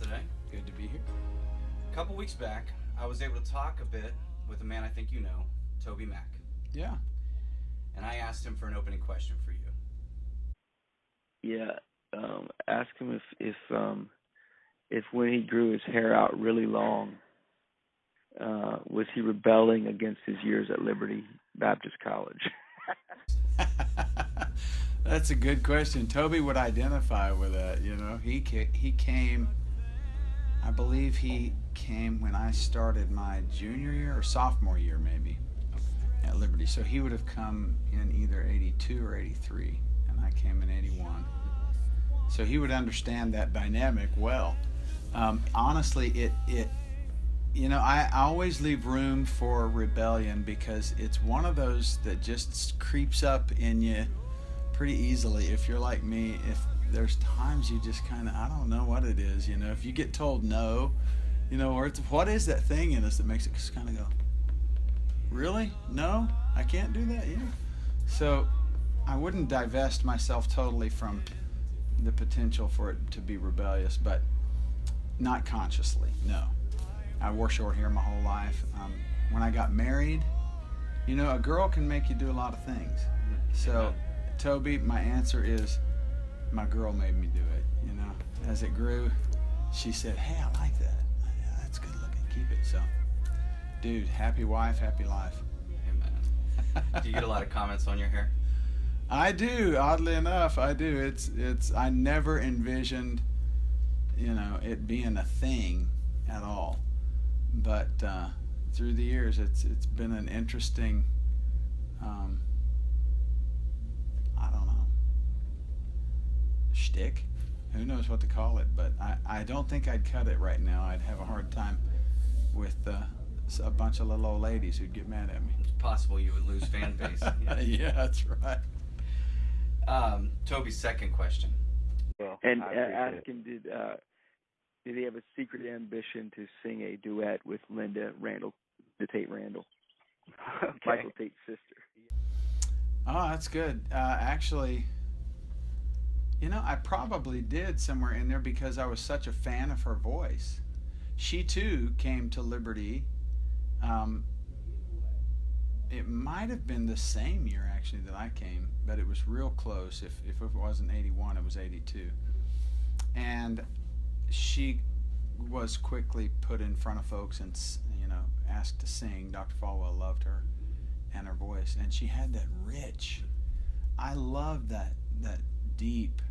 today. Good to be here. A couple weeks back, I was able to talk a bit with a man I think you know, TOBYMAC. Yeah. And I asked him for an opening question for you. Yeah, ask him if when he grew his hair out really long, was he rebelling against his years at Liberty Baptist College? That's a good question. Toby would identify with that. You know, he came. I believe he came when I started my junior year or sophomore year, maybe, at Liberty. So he would have come in either '82 or '83, and I came in '81. So he would understand that dynamic well. Honestly, I always leave room for rebellion because it's one of those that just creeps up in you pretty easily. If you're like me, if there's times you just kind of, I don't know what it is, if you get told no, or it's, what is that thing in us that makes it just kind of go, really? No? I can't do that? Yeah. So I wouldn't divest myself totally from the potential for it to be rebellious, but not consciously, no. I wore short hair my whole life. When I got married, a girl can make you do a lot of things. So, Toby, my answer is my girl made me do it. As it grew, she said, "Hey, I like that. Yeah, that's good looking. Keep it." So, dude, happy wife, happy life. Amen. Do you get a lot of comments on your hair? I do. Oddly enough, I do. It's. I never envisioned, it being a thing at all. But through the years, it's been an interesting, I don't know, shtick. Who knows what to call it? But I don't think I'd cut it right now. I'd have a hard time with a bunch of little old ladies who'd get mad at me. It's possible you would lose fan base. Yeah, that's right. Toby's second question. Well, and ask him, did he have a secret ambition to sing a duet with Linda Randall, the Tate Randall, Michael Tate's sister? Oh, that's good. Actually, I probably did somewhere in there because I was such a fan of her voice. She too came to Liberty. It might have been the same year actually that I came, but it was real close. If it wasn't '81, it was '82. And she was quickly put in front of folks and asked to sing. Dr. Falwell loved her and her voice, and she had that rich. I loved that deep.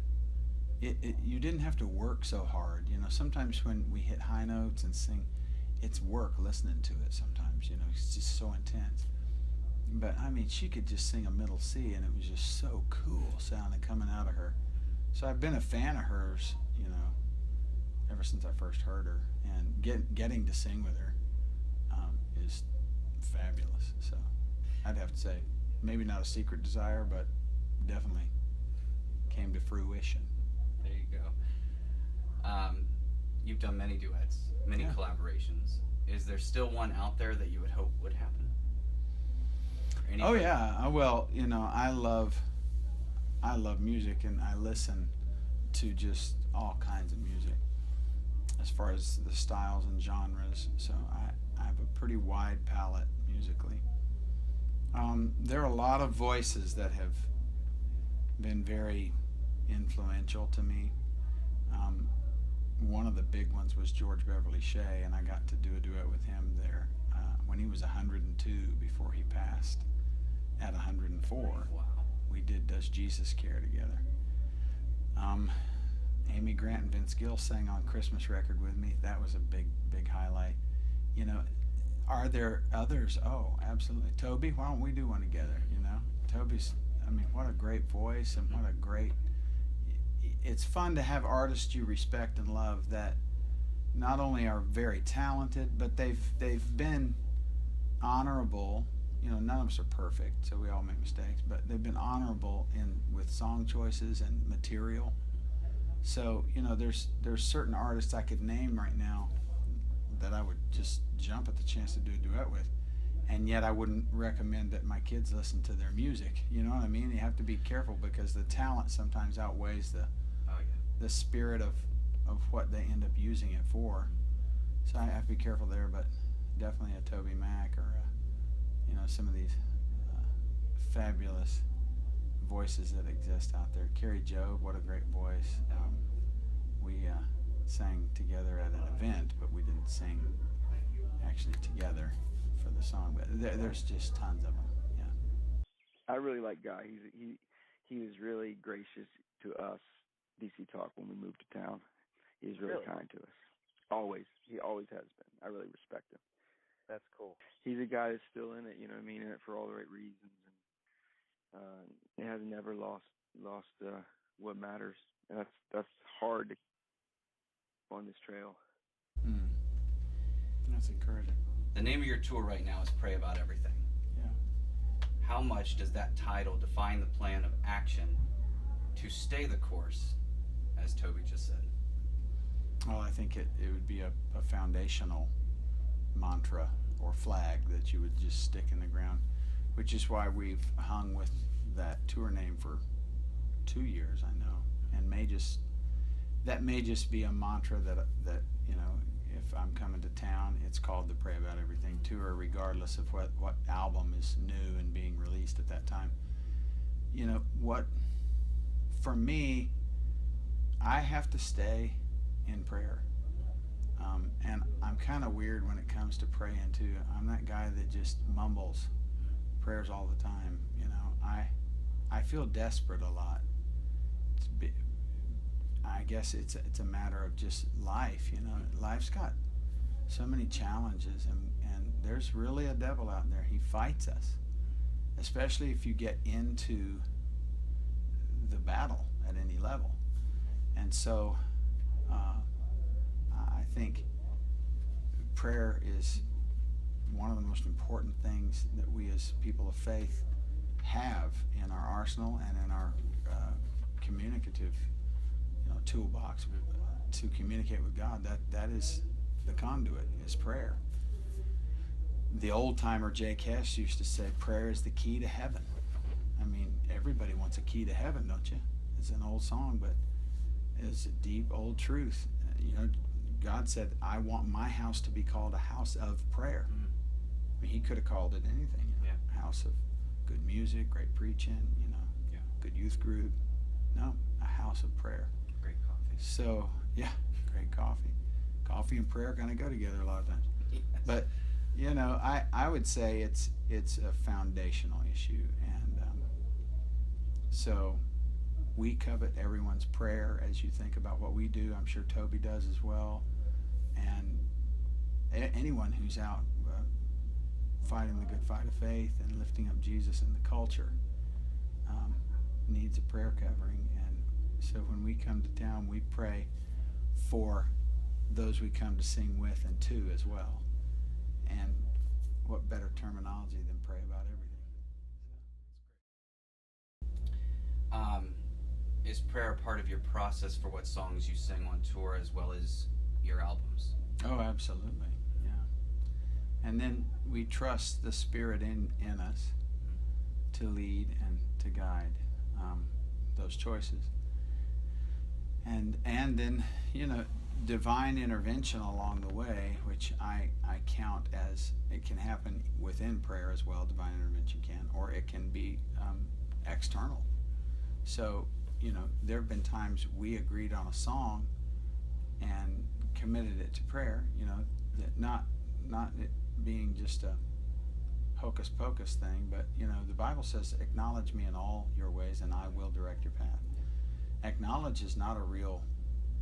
You didn't have to work so hard. Sometimes when we hit high notes and sing, it's work listening to it. Sometimes it's just so intense. But I mean, she could just sing a middle C, and it was just so cool sounding coming out of her. So I've been a fan of hers, ever since I first heard her, and getting to sing with her is fabulous. So I'd have to say, maybe not a secret desire, but definitely came to fruition. There you go. You've done many duets, many collaborations. Is there still one out there that you would hope would happen? Oh yeah. Well, I love music, and I listen to just all kinds of music as far as the styles and genres. So I have a pretty wide palette musically. There are a lot of voices that have been very influential to me. One of the big ones was George Beverly Shea, and I got to do a duet with him there when he was 102 before he passed at 104. Wow. We did Does Jesus Care together. Amy Grant and Vince Gill sang on Christmas record with me. That was a big highlight. Are there others? Oh, absolutely. Toby, why don't we do one together? Toby's, what a great voice, and what a great. It's fun to have artists you respect and love that not only are very talented, but they've been honorable. None of us are perfect, so we all make mistakes, but they've been honorable with song choices and material. So, there's certain artists I could name right now that I would just jump at the chance to do a duet with, and yet I wouldn't recommend that my kids listen to their music. You know what I mean? You have to be careful because the talent sometimes outweighs the spirit of of what they end up using it for. So I have to be careful there, but definitely a TOBYMAC or some of these fabulous voices that exist out there. Carrie Job, what a great voice. We sang together at an event, but we didn't sing actually together for the song. But there's just tons of them. Yeah. I really like Guy. He was really gracious to us, DC Talk, when we moved to town. He was really kind to us. Always. He always has been. I really respect him. That's cool. He's a guy that's still in it, you know what I mean, in it for all the right reasons, and he has never lost what matters, and that's hard to on this trail. That's encouraging. The name of your tour right now is Pray About Everything. Yeah. How much does that title define the plan of action to stay the course, as Toby just said? Well, I think it would be a foundational mantra or flag that you would just stick in the ground, which is why we've hung with that tour name for 2 years, I know, and that may just be a mantra that if I'm coming to town, it's called the Pray About Everything tour, regardless of what album is new and being released at that time. For me, I have to stay in prayer. And I'm kind of weird when it comes to praying too. I'm that guy that just mumbles prayers all the time. I feel desperate a lot. I guess it's a matter of just life. Life's got so many challenges, and there's really a devil out there. He fights us, especially if you get into the battle at any level. And so I think prayer is one of the most important things that we as people of faith have in our arsenal and in our communicative toolbox to communicate with God. That is the conduit, is prayer. The old timer J. Kess used to say prayer is the key to heaven. I mean, everybody wants a key to heaven, don't you? It's an old song, but it's a deep old truth. God said, I want my house to be called a house of prayer. I mean, he could have called it anything. A house of good music, great preaching, good youth group. No, a house of prayer. Great coffee. So, yeah, great coffee. Coffee and prayer kind of go together a lot of times. Yes. But, I would say it's a foundational issue. And so we covet everyone's prayer as you think about what we do. I'm sure Toby does as well. And anyone who's out fighting the good fight of faith and lifting up Jesus in the culture needs a prayer covering. And so when we come to town, we pray for those we come to sing with and to as well. And what better terminology than pray about everything? Is prayer a part of your process for what songs you sing on tour as well as your albums? Oh, absolutely, yeah. And then we trust the Spirit in us to lead and to guide those choices. And then, divine intervention along the way, which I count as it can happen within prayer as well. Divine intervention can, or it can be external. So, there have been times we agreed on a song and committed it to prayer, that not it being just a hocus pocus thing, but the Bible says, acknowledge me in all your ways and I will direct your path. Acknowledge is not a real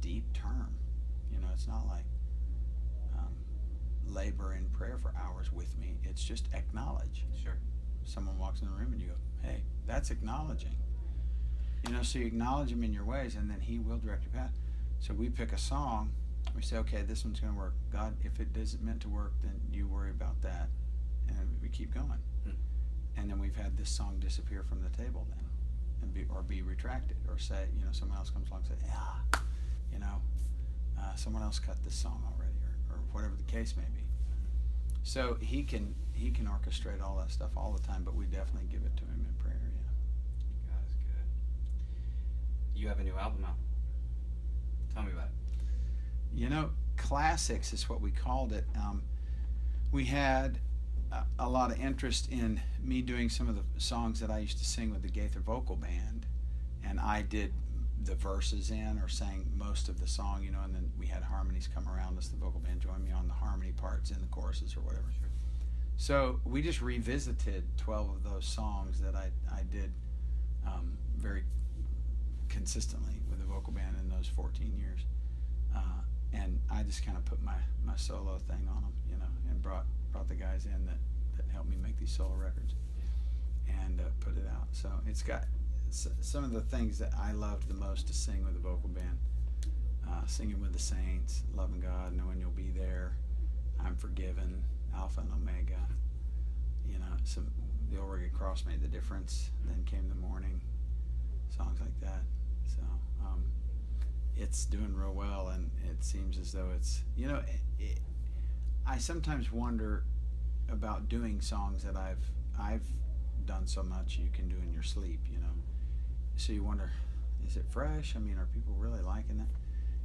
deep term. It's not like labor in prayer for hours with me. It's just acknowledge. Sure. Someone walks in the room and you go, hey, that's acknowledging. So you acknowledge him in your ways and then he will direct your path. So we pick a song, we say, okay, this one's going to work. God, if it isn't meant to work, then you worry about that. And we keep going. And then we've had this song disappear from the table then, and be retracted, or say, someone else comes along and say, someone else cut this song already, or whatever the case may be. So he can orchestrate all that stuff all the time, but we definitely give it to him in prayer. Yeah. God is good. You have a new album out. Tell me about it. You know, classics is what we called it. We had a lot of interest in me doing some of the songs that I used to sing with the Gaither Vocal Band, and I did the verses in or sang most of the song, you know, and then we had harmonies come around us. The vocal band joined me on the harmony parts in the choruses or whatever. Sure. So we just revisited 12 of those songs that I did very consistently with the vocal band in those 14 years. And I just kind of put my solo thing on them, you know, and brought the guys in that helped me make these solo records and put it out. So it's got some of the things that I loved the most to sing with the vocal band. Singing with the Saints, Loving God, Knowing You'll Be There, I'm Forgiven, Alpha and Omega. You know, the old rugged cross made the difference. Then Came the Morning, songs like that. So it's doing real well, and it seems as though it's, you know, I sometimes wonder about doing songs that I've done so much you can do in your sleep, you know. So you wonder, is it fresh? I mean, are people really liking that?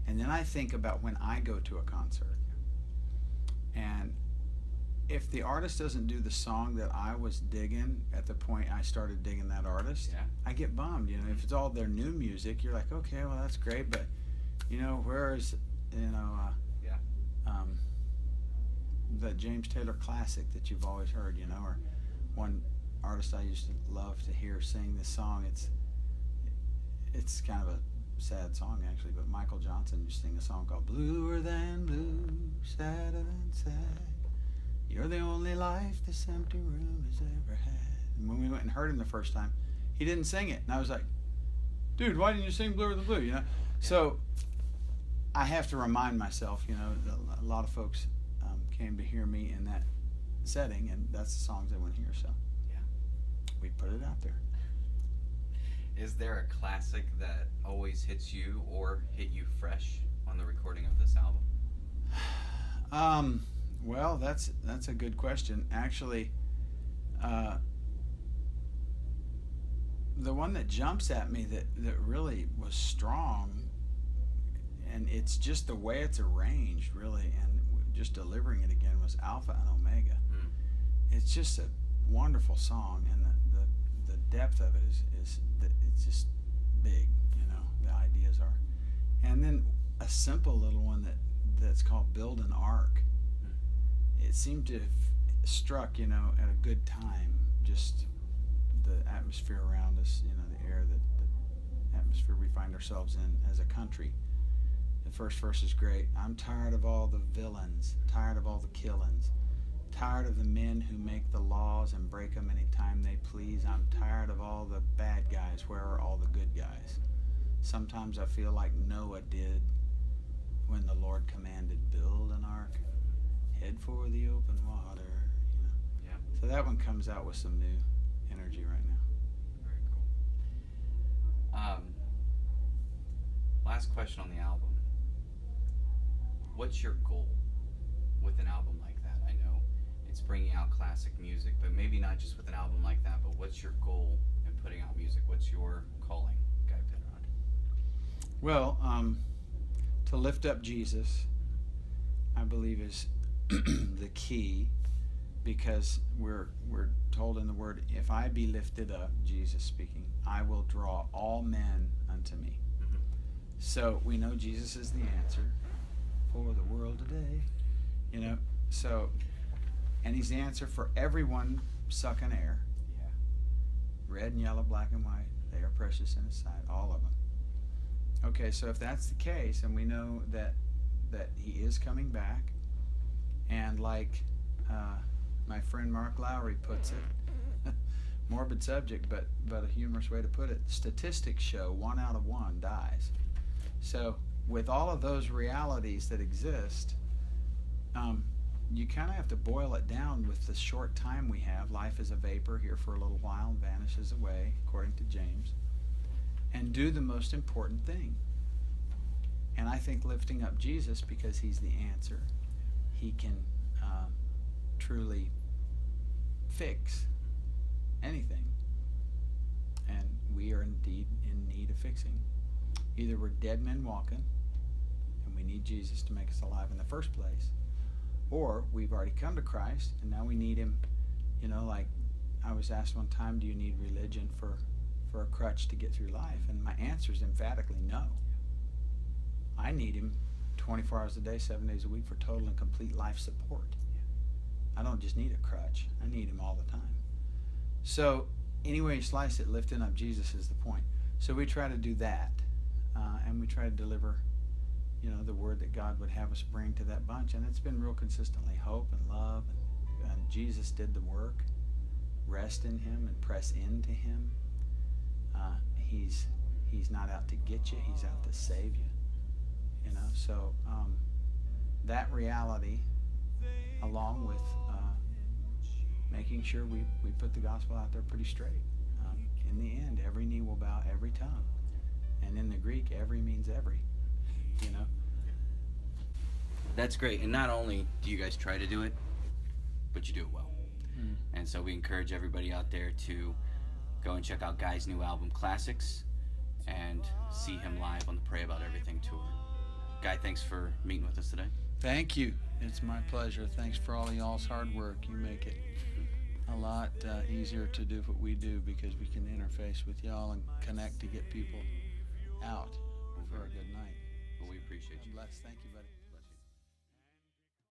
And then I think about when I go to a concert, and if the artist doesn't do the song that I was digging at the point I started digging that artist, Yeah. I get bummed. You know, if it's all their new music, you're like, okay, well, that's great, but you know, where's, you know, that James Taylor classic that you've always heard, you know, or one artist I used to love to hear sing this song. It's kind of a sad song actually, but Michael Johnson used to sing a song called Bluer Than Blue, Sadder Than Sad. You're the only life this empty room has ever had. And when we went and heard him the first time, he didn't sing it, and I was like, dude, why didn't you sing Bluer Than Blue? You know, so I have to remind myself, you know, a lot of folks came to hear me in that setting, and that's the songs they want to hear. So Yeah. we put it out there. Is there a classic that always hits you or hit you fresh on the recording of this album? Well, that's a good question. Actually, the one that jumps at me that really was strong, and it's just the way it's arranged, really, and just delivering it again, was Alpha and Omega. It's just a wonderful song, and the depth of it is it's just big, you know, the ideas are. And then a simple little one that's called Build an Ark. It seemed to have struck, you know, at a good time, just the atmosphere around us, you know, the air, the atmosphere we find ourselves in as a country. The first verse is great. I'm tired of all the villains, tired of all the killings, tired of the men who make the laws and break them anytime they please. I'm tired of all the bad guys. Where are all the good guys? Sometimes I feel like Noah did when the Lord commanded, build an ark, head for the open water. You know. Yeah. So that one comes out with some new energy right now. Very cool. Last question on the album. What's your goal with an album like that? I know it's bringing out classic music, but maybe not just with an album like that, but what's your goal in putting out music? What's your calling, Guy Penrod? Well, to lift up Jesus, I believe, is the key, because we're told in the Word, if I be lifted up, Jesus speaking, I will draw all men unto me. Mm-hmm. So we know Jesus is the answer for the world today, you know. So, and he's the answer for everyone sucking air. Yeah. Red and yellow, black and white, they are precious in his sight, all of them. Okay, so if that's the case, and we know that he is coming back, and like my friend Mark Lowry puts it, morbid subject, but a humorous way to put it, statistics show 1 out of 1 dies. So with all of those realities that exist, you kind of have to boil it down with the short time we have. Life is a vapor, here for a little while and vanishes away, according to James. And do the most important thing. And I think lifting up Jesus, because he's the answer, he can truly fix anything. And we are indeed in need of fixing. Either we're dead men walking, and we need Jesus to make us alive in the first place, or we've already come to Christ and now we need him. Like I was asked one time, do you need religion for a crutch to get through life? And my answer is emphatically no. I need him 24 hours a day, 7 days a week for total and complete life support. I don't just need a crutch. I need him all the time. So any way you slice it, lifting up Jesus is the point. So we try to do that, and we try to deliver, the word that God would have us bring to that bunch. And it's been real consistently hope and love, and Jesus did the work. Rest in him and press into him. He's not out to get you. He's out to save you. So that reality, along with making sure we put the gospel out there pretty straight. In the end, every knee will bow, every tongue. And in the Greek, every means every. That's great. And not only do you guys try to do it, but you do it well. And so we encourage everybody out there to go and check out Guy's new album, Classics, and see him live on the Pray About Everything tour. Guy, thanks for meeting with us today. Thank you. It's my pleasure. Thanks for all of y'all's hard work. You make it a lot easier to do what we do because we can interface with y'all and connect to get people out for a good night. Well, we appreciate you. Bless. Thank you, buddy.